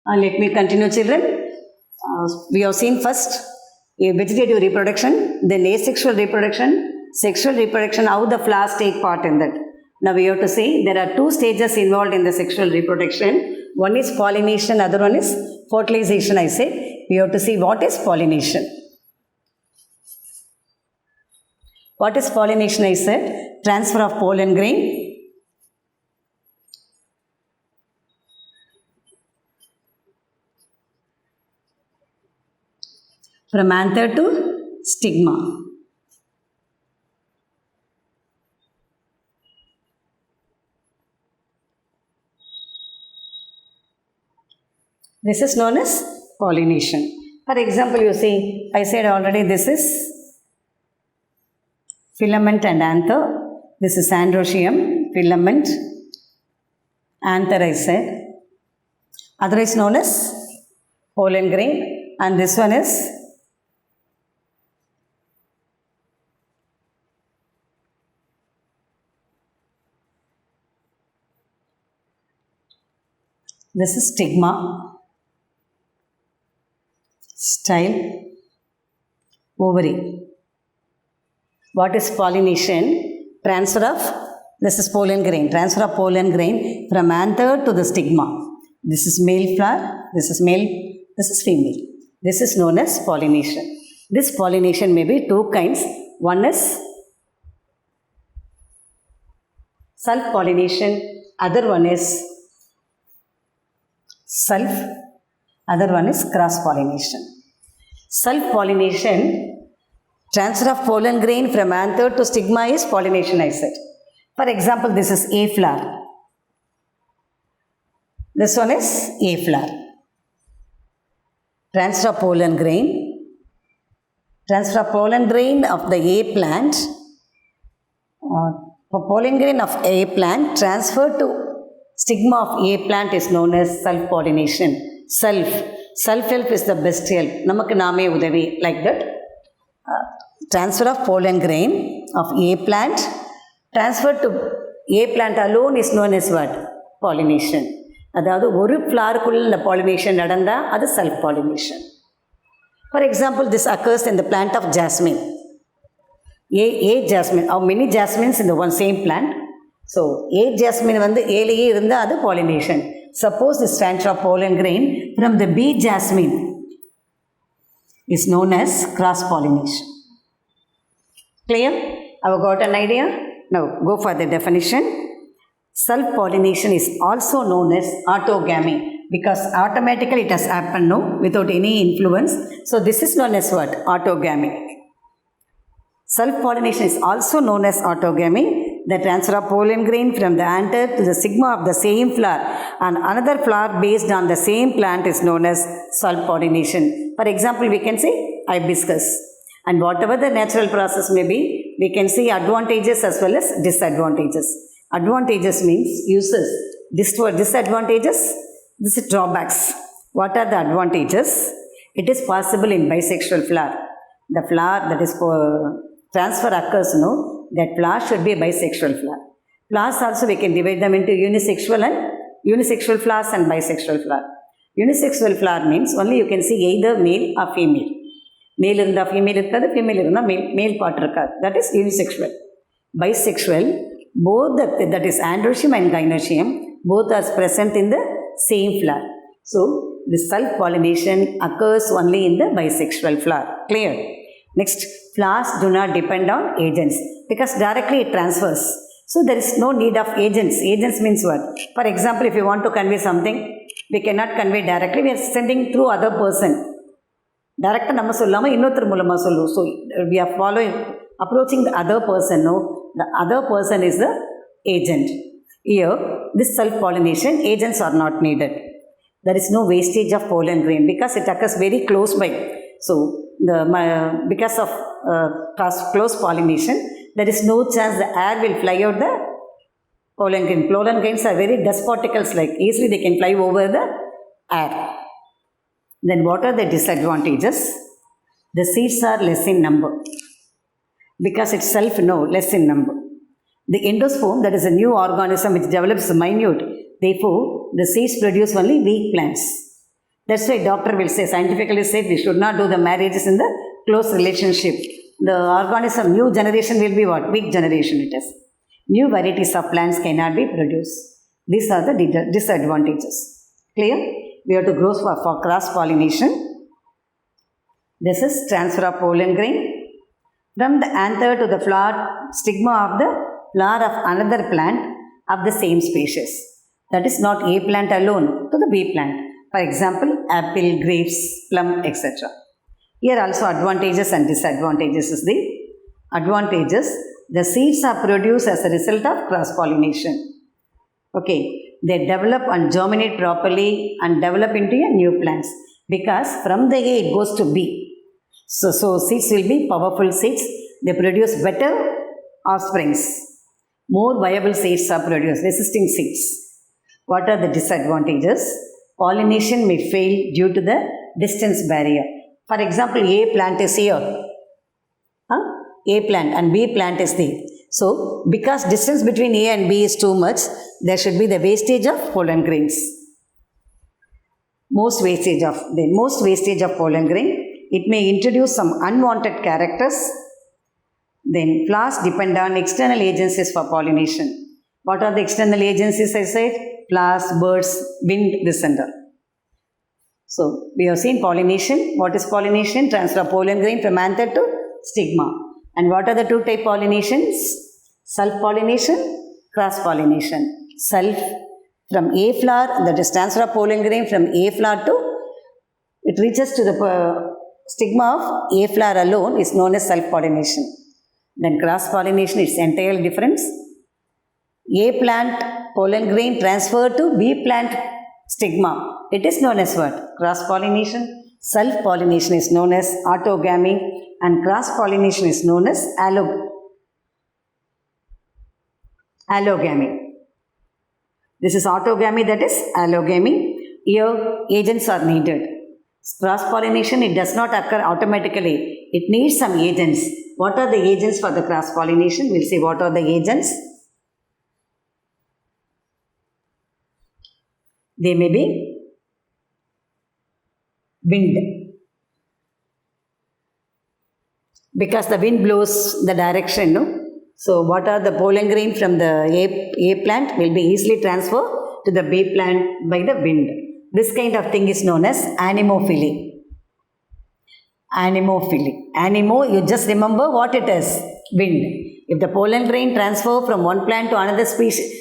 Let me continue, children. We have seen first a vegetative reproduction, then asexual reproduction, sexual reproduction, how the flowers take part in that. Now we have to say there are two stages involved in the sexual reproduction. One is pollination, other one is fertilization, I say. We have to see what is pollination. What is pollination, I said? Transfer of pollen grain from anther to stigma. This is known as pollination. For example, you see, I said already this is filament and anther. This is androecium, filament, anther I said. Otherwise known as pollen grain, and this one is stigma, style, ovary. What is pollination? Transfer of, this is pollen grain, transfer of pollen grain from anther to the stigma. This is male flower, this is male, this is female. This is known as pollination. This pollination may be two kinds. One is self-pollination, other one is other one is cross-pollination. Self-pollination, transfer of pollen grain from anther to stigma is pollination, I said. For example, this is A flower. This one is A flower. Transfer of pollen grain. Transfer of pollen grain of the A plant. Pollen grain of A plant transferred to stigma of A plant is known as self-pollination. Self-help is the best help. Namakku naame udavi, like that. Transfer of pollen grain of A plant transferred to A plant alone is known as what? Pollination. அதாவது ஒரு ஃப்ளாருக்குள்ள pollination நடந்தா அது self pollination. For example, this occurs in the plant of jasmine. A jasmine. How many jasmines in the one same plant? So A jasmine வந்து ஏலேயே இருந்தால் அது pollination. Suppose this transfer of pollen grain from the B jasmine is known as cross pollination. Clear? Have you got an idea? Now go for the definition. Self-pollination is also known as autogamy because automatically it has happened without any influence. So this is known as what? Autogamy. Self-pollination is also known as autogamy. The transfer of pollen grain from the anther to the stigma of the same flower and another flower based on the same plant is known as self-pollination. For example, we can say hibiscus. And whatever the natural process may be, we can see advantages as well as disadvantages. Advantages means uses. Disadvantages, this is drawbacks. What are the advantages? It is possible in bisexual flower. The flower that is transfer occurs, that flower should be a bisexual flower. Flowers also we can divide them into unisexual flowers and bisexual flower. Unisexual flower means only you can see either male or female. Male இருந்தால் female இருக்காது, female இருந்தால் male part இருக்காது. That is unisexual. Bisexual, both that is androecium and gynoecium, both are present in the same flower. So the self-pollination occurs only in the bisexual flower. Clear? Next, flowers do not depend on agents because directly it transfers. So there is no need of agents. Agents means what? For example, if you want to convey something, we cannot convey directly. We are sending through other person. Directly நம்ம சொல்லாம இன்னொருத்தர் மூலமா சொல்லுவோம். So we are approaching the other person. The other person is the agent. Here, this self-pollination, agents are not needed. There is no wastage of pollen grain because it occurs very close by. So because of close pollination, there is no chance the air will fly out the pollen grain. Pollen grains are very dust particles, like easily they can fly over the air. Then what are the disadvantages? The seeds are less in number because itself less in number. The endosperm, that is a new organism which develops minute. Therefore, the seeds produce only weak plants. That's why doctor will say, scientifically said, we should not do the marriages in the close relationship. The organism, new generation will be what? Weak generation it is. New varieties of plants cannot be produced. These are the disadvantages. Clear? We have to grow for cross-pollination. This is transfer of pollen grain from the anther to the flower stigma of the flower of another plant of the same species. That is not A plant alone to the B plant. For example, apple, grapes, plum, etc. Here also advantages and disadvantages is the advantages. The seeds are produced as a result of cross-pollination. Okay, they develop and germinate properly and develop into a new plants because from the A it goes to B. So seeds will be powerful seeds. They produce better offsprings. More viable seeds are produced, resisting seeds. What are the disadvantages? Pollination may fail due to the distance barrier. For example, A plant is here. A plant and B plant is there. So, because distance between A and B is too much, there should be the wastage of pollen grains. Most wastage of pollen grain. It may introduce some unwanted characters. Then flowers depend on external agencies for pollination. What are the external agencies I said? Flowers, birds, wind, this and all. So, we have seen pollination. What is pollination? Transfer of pollen grain from anther to stigma. And what are the two type pollinations? Self-pollination, cross-pollination. Self from A flower, that is transfer of pollen grain from A flower to, it reaches to the stigma of A flower alone is known as self-pollination. Then cross-pollination is entirely different. A plant pollen grain transferred to B plant stigma. It is known as what? Cross-pollination. Self-pollination is known as autogamy and cross-pollination is known as allogamy. This is autogamy, that is allogamy. Here agents are needed. Cross-pollination, it does not occur automatically. It needs some agents. What are the agents for the cross-pollination? We'll see what are the agents. They may be wind. Because the wind blows the direction, no? So, what are the pollen grain from the A plant will be easily transferred to the B plant by the wind. This kind of thing is known as anemophily. Anemo, you just remember what it is? Wind. If the pollen grain transfer from one plant to another species,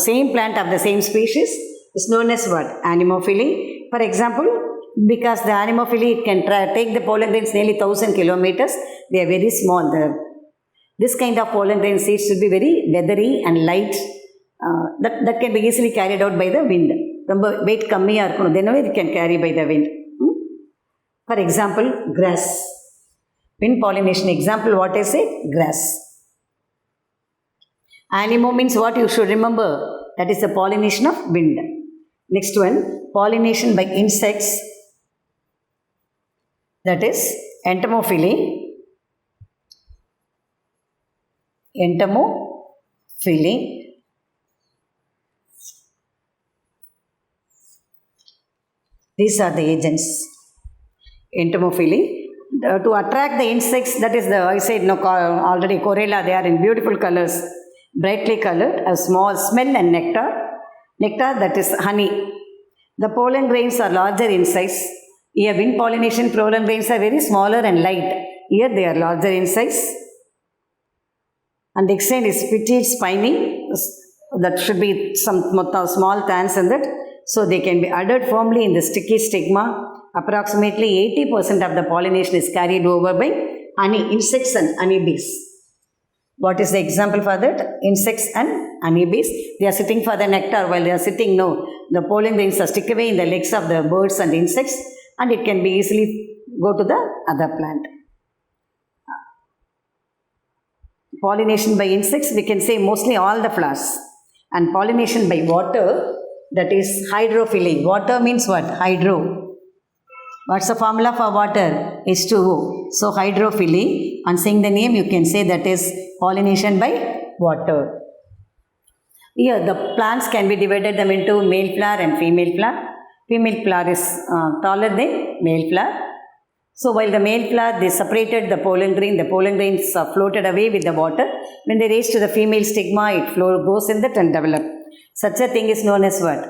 same plant of the same species, is known as what? Anemophily. For example, because the anemophily can take the pollen grains nearly 1000 kilometers, they are very small. This kind of pollen grain seeds should be very feathery and light. That can be easily carried out by the wind. Remember, weight kammiya irukonu, then only it can carry by the wind. For example, grass. Wind pollination example, what is it? Grass. Anemo means what you should remember? That is the pollination of wind. Next one, pollination by insects. That is entomophily. These are the agents. Entomophily. To attract the insects, that is I said already corella, they are in beautiful colors, brightly colored, a small smell and nectar. Nectar, that is honey. The pollen grains are larger in size. Here wind pollination pollen grains are very smaller and light. Here they are larger in size. And the extent is petite, spiny. That should be some small thorns in that. So they can be adhered firmly in the sticky stigma. Approximately 80% of the pollination is carried over by insects and honeybees. What is the example for that? Insects and honeybees. They are sitting for the nectar. While they are sitting, the pollen grains are stick away in the legs of the birds and insects, and it can be easily go to the other plant. Pollination by insects, we can say mostly all the flowers. And pollination by water, that is hydrophily. Water means what? Hydro. What's the formula for water? H2O. So hydrophily, on saying the name, you can say that is pollination by water. Here, the plants can be divided them into male flower and female flower. Female flower is taller than male flower. So while the male flower, they separated the pollen grains are floated away with the water. When they reach to the female stigma, it goes in that and develop. Such a thing is known as what?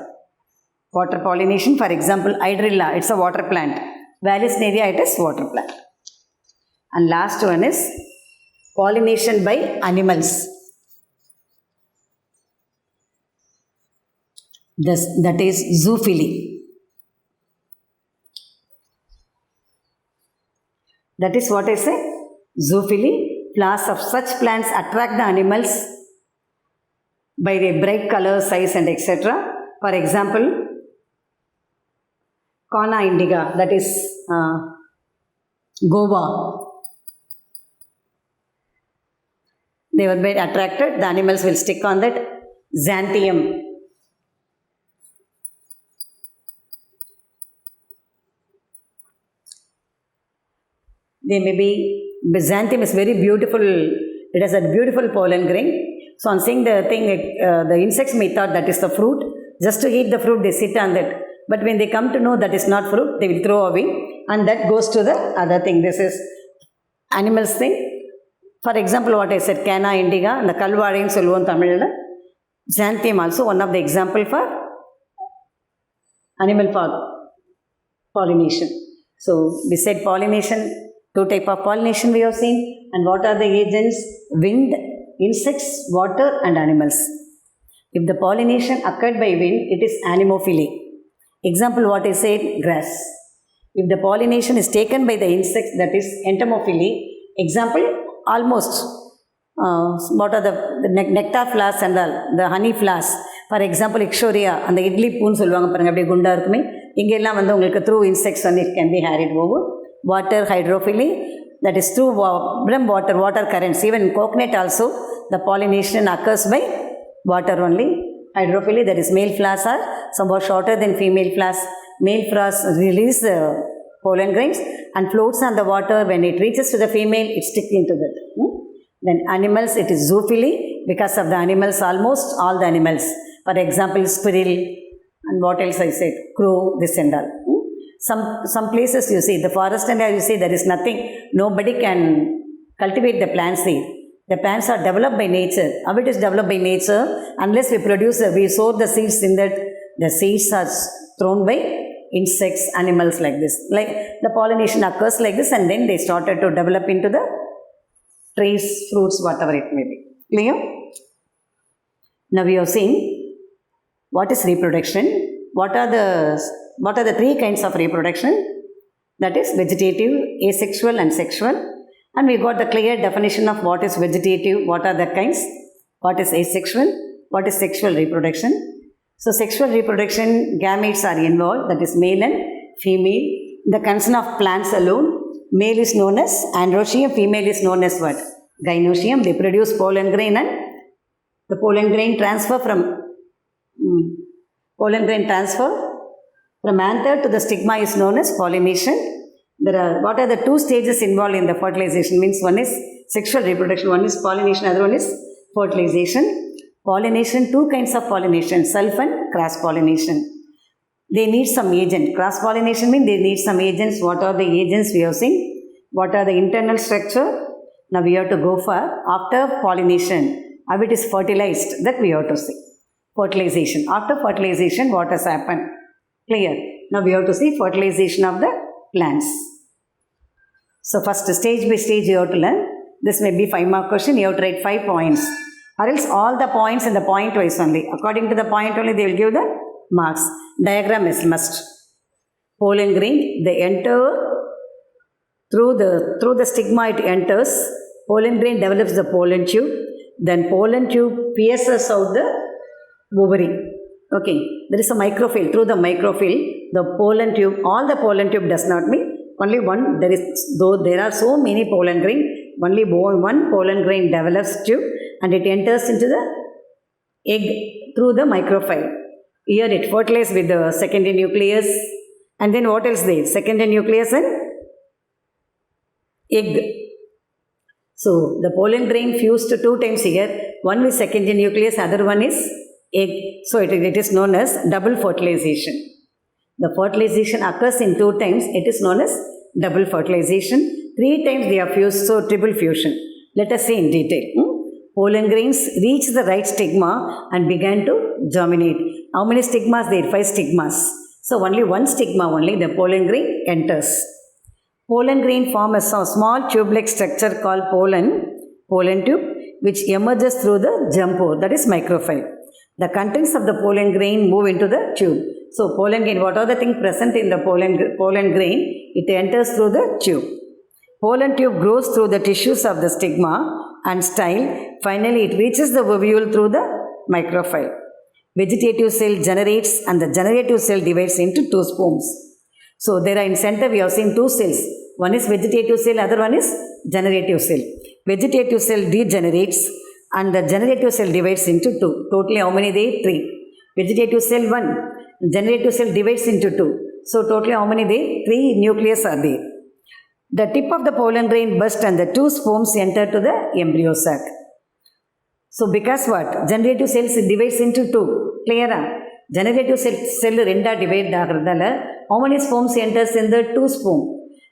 Water pollination. For example, hydrilla, it's a water plant. Vallisneria, it is water plant. And last one is pollination by animals. That is zoophily. That is what I say. Zoophily. Flowers of such plants attract the animals by their bright color, size and etc. For example, Cana indica, that is guava. They will be attracted, the animals will stick on that. Xanthium. They may be, Xanthium is very beautiful, it has a beautiful pollen grain. So on seeing the thing, the insects may thought that is the fruit. Just to eat the fruit, they sit on that. But when they come to know that is not fruit, they will throw away. And that goes to the other thing. This is animals thing. For example, what I said, Cana indica, and the Kalvari in Solvan Tamil. Xanthium also one of the example for animal pollination. So we said pollination, two type of pollination we have seen. And what are the agents? Wind, insects, water and animals. If the pollination occurred by wind, it is anemophily. Example what I said, grass. If the pollination is taken by the insects, that is entomophily. Example, almost what are the nectar flowers and the honey flowers. For example, Ixoria and the idli poon சொல்லுவாங்க பாருங்க அப்படியே குண்டா இருக்குமே இங்கெல்லாம் வந்து உங்களுக்கு through insects and it can be carried over. Water hydrophily, that is through water currents. Even in coconut also the pollination occurs by water only. Hydrophily, that is male flowers are somewhat shorter than female flowers. Male flowers release pollen grains and floats on the water. When it reaches to the female, it sticks into that. Then animals, it is zoophily. Because of the animals, almost all the animals. For example, squirrel and what else I said, crow, this and all. Some places you see, the forest and you see there is nothing, nobody can cultivate the plants there. The plants are developed by nature. How it is developed by nature? Unless we sow the seeds in that, the seeds are thrown by insects, animals like this. Like the pollination occurs like this and then they started to develop into the trees, fruits, whatever it may be. Clear? Now we have seen what is reproduction. What are the three kinds of reproduction? That is vegetative, asexual and sexual. And we got the clear definition of what is vegetative, what are the kinds, what is asexual, what is sexual reproduction. So sexual reproduction, gametes are involved, that is male and female. The concern of plants alone, male is known as androecium, female is known as what? Gynoecium. They produce pollen grain and the pollen grain transfer from anther to the stigma is known as pollination. What are the two stages involved in the fertilization? Means one is sexual reproduction, one is pollination, other one is fertilization. Pollination, two kinds of pollination, self and cross pollination. They need some agent. Cross pollination means they need some agents. What are the agents we have seen? What are the internal structure? Now we have to go for after pollination, how it is fertilized, that we have to see. Fertilization. After fertilization, what has happened? Clear. Now we have to see fertilization of the plants. So first stage by stage you have to learn. This may be 5 mark question. You have to write 5 points. Or else all the points in the point wise only. According to the point only they will give the marks. Diagram is must. Pollen grain, they enter through the stigma, it enters. Pollen grain develops the pollen tube. Then pollen tube pierces out the ovary. Okay, there is a microphyle. Through the microphyle, the pollen tube, all the pollen tube does not mean only one. Though there are so many pollen grain, only one pollen grain develops tube and it enters into the egg through the microphyle. Here it fertilizes with the secondary nucleus. And then what else there? Secondary nucleus and egg. So the pollen grain fused 2 times here. One is secondary nucleus, other one is egg. So it is known as double fertilization. The fertilization occurs in 2 times. It is known as double fertilization. 3 times they are fused, so triple fusion. Let us see in detail. Pollen grains reach the right stigma and began to germinate. How many stigmas there? 5 stigmas. So only one stigma only, the pollen grain enters. Pollen grain form a small tube-like structure called pollen tube, which emerges through the germ pore, that is micropyle. The contents of the pollen grain move into the tube. So pollen grain, what are the things present in the pollen grain? It enters through the tube. Pollen tube grows through the tissues of the stigma and style. Finally, it reaches the ovule through the micropyle. Vegetative cell generates and the generative cell divides into 2 spomes. So there are in center we have seen 2 cells. One is vegetative cell, other one is generative cell. Vegetative cell degenerates and the generative cell divides into 2. Totally how many there? 3. Vegetative cell 1. Generative cell divides into 2. So totally how many there? 3 nucleus are there. The tip of the pollen grain bursts and the 2 spomes enter to the embryo sac. So because what? Generative cells divides into 2. Clear? Generative cell renda divide ஆகிறதால how many spomes enters in the 2 sperm?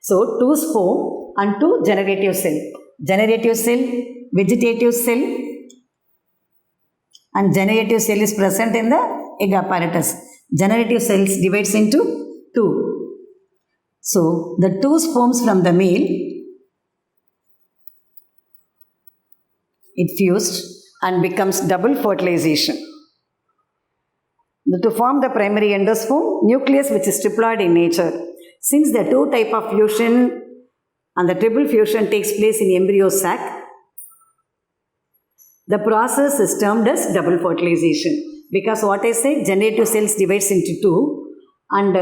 So 2 sperm and 2 generative cell. Generative cell, vegetative cell and generative cell is present in the egg apparatus. Generative cells divides into 2. So the 2 sperms from the male, it fused and becomes double fertilization. To form the primary endosperm nucleus, which is triploid in nature. Since the 2 type of fusion and the triple fusion takes place in embryo sac, the process is termed as double fertilization. Because what I said, generative cells divides into 2 and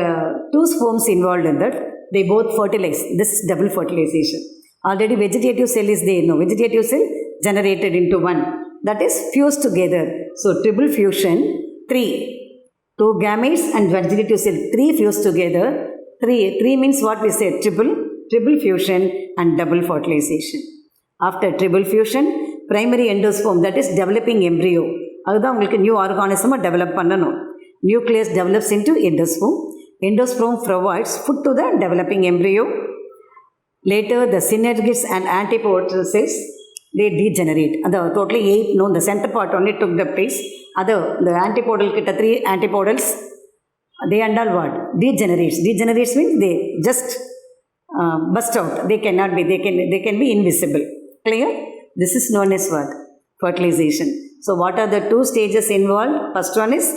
2 sperms involved in that, they both fertilize. This is double fertilization. Already vegetative cell is there. No, vegetative cell generated into 1. That is fused together. So triple fusion, 3. 2 gametes and vegetative cell, 3 fused together. 3 means what we said, triple fusion and double fertilization. After triple fusion, primary endosperm, that is developing embryo. அதுதான் உங்களுக்கு new ஆர்கானிசமாக develop பண்ணணும். Nucleus develops into endosperm. Endosperm provides food to the developing embryo. Later, the synergids and antipodal cells, they degenerate. And totally 8, no, the center part only took the place. The antipodal, 3 antipodals, they and all what? Degenerates. Degenerates means they just burst out. They cannot be, they can be invisible. Clear? This is known as what? Fertilization. So what are the 2 stages involved? First one is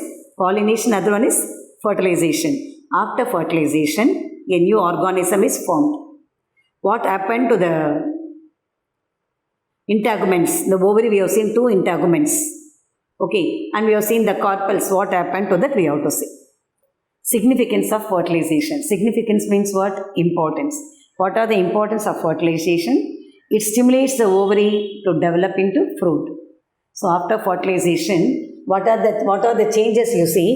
pollination, other one is fertilization. After fertilization, a new organism is formed. What happened to the integuments? The ovary, we have seen 2 integuments. Okay, and we have seen the carpels. What happened to that? We have to see. Significance of fertilization. Significance means what? Importance. What are the importance of fertilization? It stimulates the ovary to develop into fruit. So after fertilization, what are the changes you see?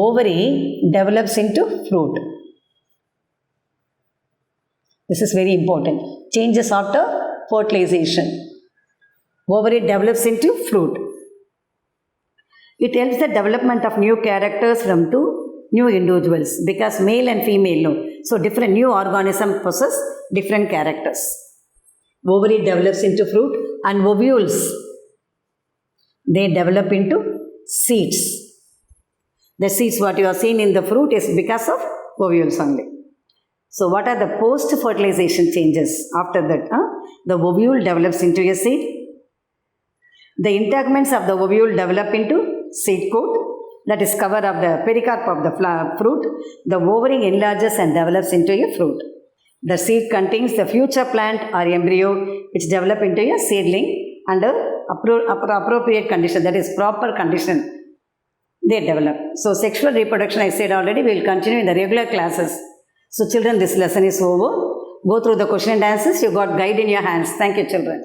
Ovary develops into fruit. This is very important. Changes after fertilization. Ovary develops into fruit. It helps the development of new characters from 2 new individuals because male and female, no. So different new organism possess different characters. Ovary develops into fruit and ovules, they develop into seeds. The seeds what you are seeing in the fruit is because of ovules only. So what are the post-fertilization changes after that? The ovule develops into a seed. The integuments of the ovule develop into seed coat, that is cover of the pericarp of the fruit. The ovary enlarges and develops into a fruit. The seed contains the future plant or embryo which develop into a seedling under appropriate condition, that is proper condition, they develop. So sexual reproduction, I said already, we will continue in the regular classes. So children, this lesson is over. Go through the question and answers. You got guide in your hands. Thank you, children.